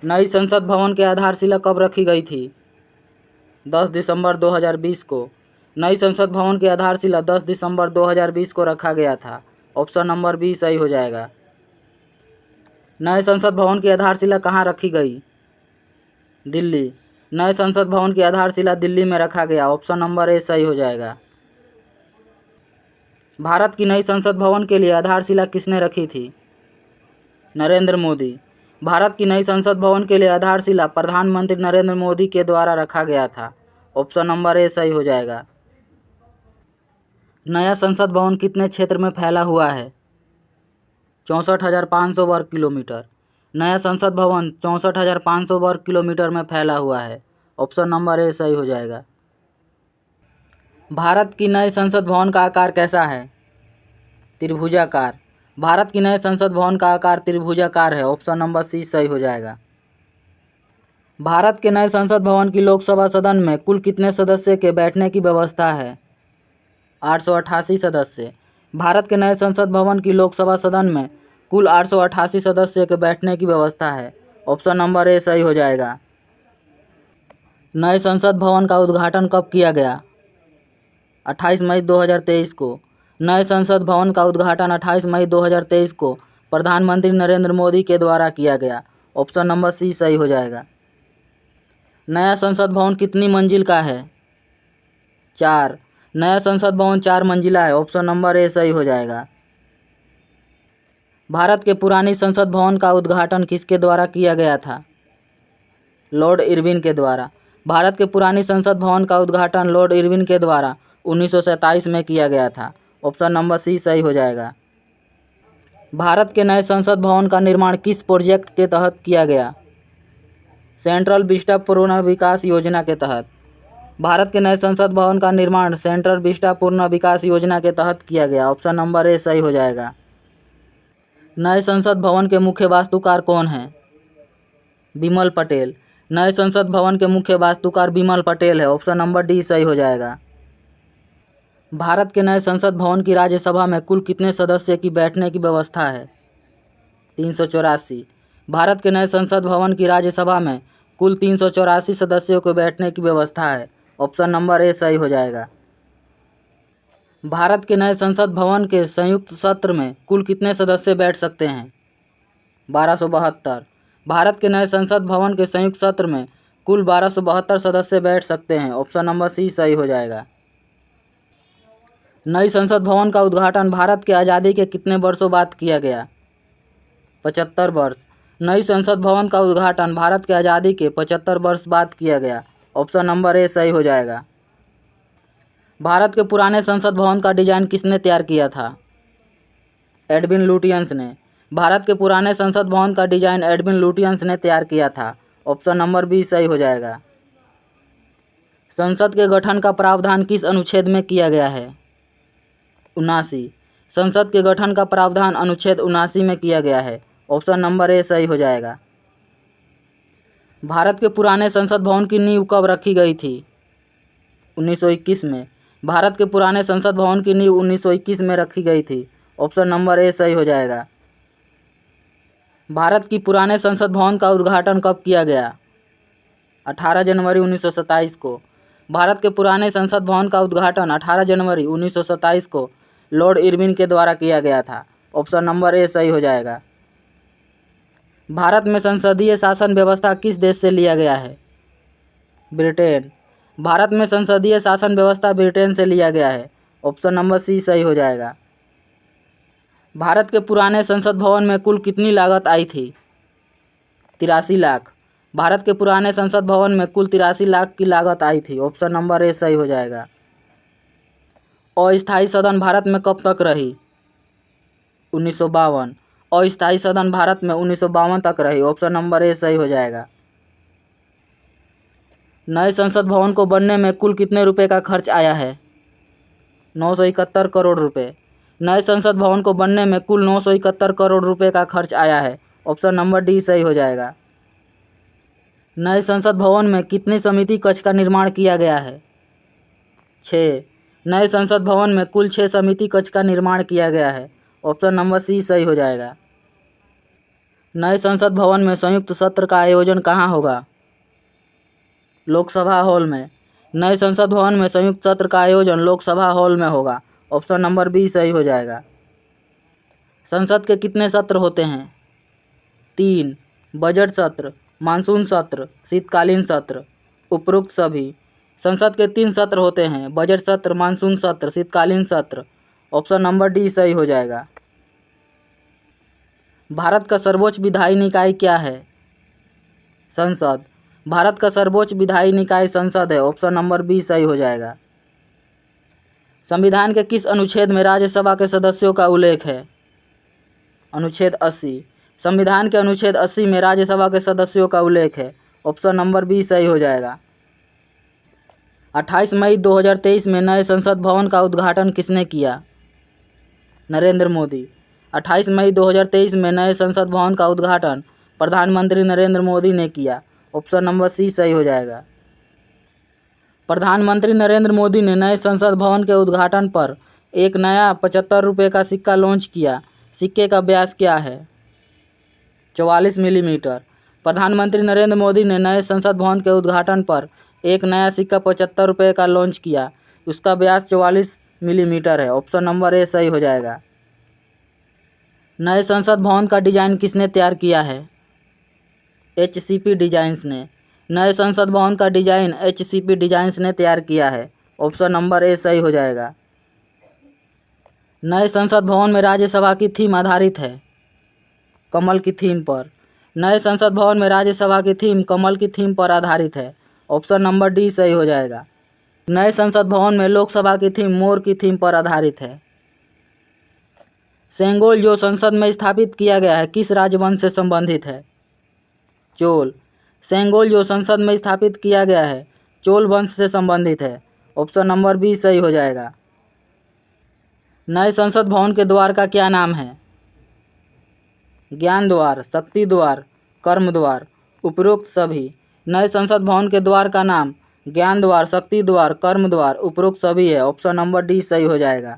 नई संसद भवन की आधारशिला कब रखी गई थी? 10 दिसंबर 2020 को। नई संसद भवन की आधारशिला 10 दिसंबर 2020 को रखा गया था। ऑप्शन नंबर बी सही हो जाएगा। नए संसद भवन की आधारशिला कहाँ रखी गई? दिल्ली। नए संसद भवन की आधारशिला दिल्ली में रखा गया। ऑप्शन नंबर ए सही हो जाएगा। भारत की नई संसद भवन के लिए आधारशिला किसने रखी थी? नरेंद्र मोदी। भारत की नई संसद भवन के लिए आधारशिला प्रधानमंत्री नरेंद्र मोदी के द्वारा रखा गया था। ऑप्शन नंबर ए सही हो जाएगा। नया संसद भवन कितने क्षेत्र में फैला हुआ है? 64,500 वर्ग किलोमीटर। नया संसद भवन 64,500 वर्ग किलोमीटर में फैला हुआ है। ऑप्शन नंबर ए सही हो जाएगा। भारत की नए संसद भवन का आकार कैसा है? त्रिभुजाकार। भारत की नए संसद भवन का आकार त्रिभुजाकार है। ऑप्शन नंबर सी सही हो जाएगा। भारत के नए संसद भवन की लोकसभा सदन में कुल कितने सदस्य के बैठने की व्यवस्था है? 888 सदस्य। भारत के नए संसद भवन की लोकसभा सदन में कुल 888 सदस्य के बैठने की व्यवस्था है। ऑप्शन नंबर ए सही हो जाएगा। नए संसद भवन का उद्घाटन कब किया गया? 28 मई 2023 को। नए संसद भवन का उद्घाटन 28 मई 2023 को प्रधानमंत्री नरेंद्र मोदी के द्वारा किया गया। ऑप्शन नंबर सी सही हो जाएगा। नया संसद भवन कितनी मंजिल का है? 4। नया संसद भवन 4 मंजिला है। ऑप्शन नंबर ए सही हो जाएगा। भारत के पुरानी संसद भवन का उद्घाटन किसके द्वारा किया गया था? लॉर्ड इरविन के द्वारा। भारत के पुरानी संसद भवन का उद्घाटन लॉर्ड इरविन के द्वारा 1927 में किया गया था। ऑप्शन नंबर सी सही हो जाएगा। भारत के नए संसद भवन का निर्माण किस प्रोजेक्ट के तहत किया गया? सेंट्रल विस्टा पुनर्विकास योजना के तहत। भारत के नए संसद भवन का निर्माण सेंट्रल विस्टा पुनर्विकास योजना के तहत किया गया। ऑप्शन नंबर ए सही हो जाएगा। नए संसद भवन के मुख्य वास्तुकार कौन हैं? बिमल पटेल। नए संसद भवन के मुख्य वास्तुकार बिमल पटेल है। ऑप्शन नंबर डी सही हो जाएगा। भारत के नए संसद भवन की राज्यसभा में कुल कितने सदस्य की बैठने की व्यवस्था है? 384। भारत के नए संसद भवन की राज्यसभा में कुल 384 सदस्यों को बैठने की व्यवस्था है। ऑप्शन नंबर ए सही हो जाएगा। भारत के नए संसद भवन के संयुक्त सत्र में कुल कितने सदस्य बैठ सकते हैं? 1272। भारत के नए संसद भवन के संयुक्त सत्र में कुल 1272 सदस्य बैठ सकते हैं। ऑप्शन नंबर सी सही हो जाएगा। नई संसद भवन का उद्घाटन भारत की आज़ादी के कितने वर्षों बाद किया गया? 75 वर्ष। नई संसद भवन का उद्घाटन भारत की आज़ादी के 75 वर्ष बाद किया गया। ऑप्शन नंबर ए सही हो जाएगा। भारत के पुराने संसद भवन का डिजाइन किसने तैयार किया था? एडविन लुटियंस ने। भारत के पुराने संसद भवन का डिजाइन एडविन लुटियंस ने तैयार किया था। ऑप्शन नंबर बी सही हो जाएगा। संसद के गठन का प्रावधान किस अनुच्छेद में किया गया है? 79। संसद के गठन का प्रावधान अनुच्छेद 79 में किया गया है। ऑप्शन नंबर ए सही हो जाएगा। भारत के पुराने संसद भवन की नींव कब रखी गई थी? 1921 में। भारत के पुराने संसद भवन की नींव 1921 में रखी गई थी। ऑप्शन नंबर ए सही हो जाएगा। भारत की पुराने संसद भवन का उद्घाटन कब किया गया? 18 जनवरी 1927 को। भारत के पुराने संसद भवन का उद्घाटन 18 जनवरी 1927 को लॉर्ड इरविन के द्वारा किया गया था। ऑप्शन नंबर ए सही हो जाएगा। भारत में संसदीय शासन व्यवस्था किस देश से लिया गया है? ब्रिटेन। भारत में संसदीय शासन व्यवस्था ब्रिटेन से लिया गया है। ऑप्शन नंबर सी सही हो जाएगा। भारत के पुराने संसद भवन में कुल कितनी लागत आई थी? 83 लाख। भारत के पुराने संसद भवन में कुल 83 लाख की लागत आई थी। ऑप्शन नंबर ए सही हो जाएगा। अस्थायी सदन भारत में कब तक रही? 1952। अस्थायी सदन भारत में 1952 तक रही। ऑप्शन नंबर ए सही हो जाएगा। नए संसद भवन को बनने में कुल कितने रुपए का खर्च आया है? 971 करोड़ रुपए। नए संसद भवन को बनने में कुल 971 करोड़ रुपए का खर्च आया है। ऑप्शन नंबर डी सही हो जाएगा। नए संसद भवन में कितनी समिति कक्ष का निर्माण किया गया है? 6। नए संसद भवन में कुल 6 समिति कक्ष का निर्माण किया गया है। ऑप्शन नंबर सी सही हो जाएगा। नए संसद भवन में संयुक्त सत्र का आयोजन कहाँ होगा? लोकसभा हॉल में। नए संसद भवन में संयुक्त सत्र का आयोजन लोकसभा हॉल में होगा। ऑप्शन नंबर बी सही हो जाएगा। संसद के कितने सत्र होते हैं? 3। बजट सत्र, मानसून सत्र, शीतकालीन सत्र, उपरोक्त सभी। संसद के 3 सत्र होते हैं, बजट सत्र, मानसून सत्र, शीतकालीन सत्र। ऑप्शन नंबर डी सही हो जाएगा। भारत का सर्वोच्च विधायी निकाय क्या है? संसद। भारत का सर्वोच्च विधायी निकाय संसद है। ऑप्शन नंबर बी सही हो जाएगा। संविधान के किस अनुच्छेद में राज्यसभा के सदस्यों का उल्लेख है? अनुच्छेद 80। संविधान के अनुच्छेद 80 में राज्यसभा के सदस्यों का उल्लेख है। ऑप्शन नंबर बी सही हो जाएगा। 28 मई 2023 में नए संसद भवन का उद्घाटन किसने किया? नरेंद्र मोदी। 28 मई 2023 में नए संसद भवन का उद्घाटन प्रधानमंत्री नरेंद्र मोदी ने किया। ऑप्शन नंबर सी सही हो जाएगा। प्रधानमंत्री नरेंद्र मोदी ने नए संसद भवन के उद्घाटन पर एक नया 75 रुपये का सिक्का लॉन्च किया। सिक्के का व्यास क्या है? 44 मिलीमीटर। प्रधानमंत्री नरेंद्र मोदी ने नए संसद भवन के उद्घाटन पर एक नया सिक्का 75 रुपये का लॉन्च किया। उसका व्यास 44 मिलीमीटर है। ऑप्शन नंबर ए सही हो जाएगा। नए संसद भवन का डिजाइन किसने तैयार किया है? HCP डिजाइंस ने। नए संसद भवन का डिजाइन HCP डिजाइंस ने तैयार किया है। ऑप्शन नंबर ए सही हो जाएगा। नए संसद भवन में राज्यसभा की थीम आधारित है कमल की थीम पर। नए संसद भवन में राज्यसभा की थीम कमल की थीम पर आधारित है। ऑप्शन नंबर डी सही हो जाएगा। नए संसद भवन में लोकसभा की थीम मोर की थीम पर आधारित है। सेंगोल जो संसद में स्थापित किया गया है किस राजवंश से संबंधित है? चोल। सेंगोल जो संसद में स्थापित किया गया है चोल वंश से संबंधित है। ऑप्शन नंबर बी सही हो जाएगा। नए संसद भवन के द्वार का क्या नाम है? ज्ञान द्वार, शक्ति द्वार, कर्म द्वार, उपरोक्त सभी। नए संसद भवन के द्वार का नाम ज्ञान द्वार, शक्ति द्वार, कर्म द्वार, उपरोक्त सभी है। ऑप्शन नंबर डी सही हो जाएगा।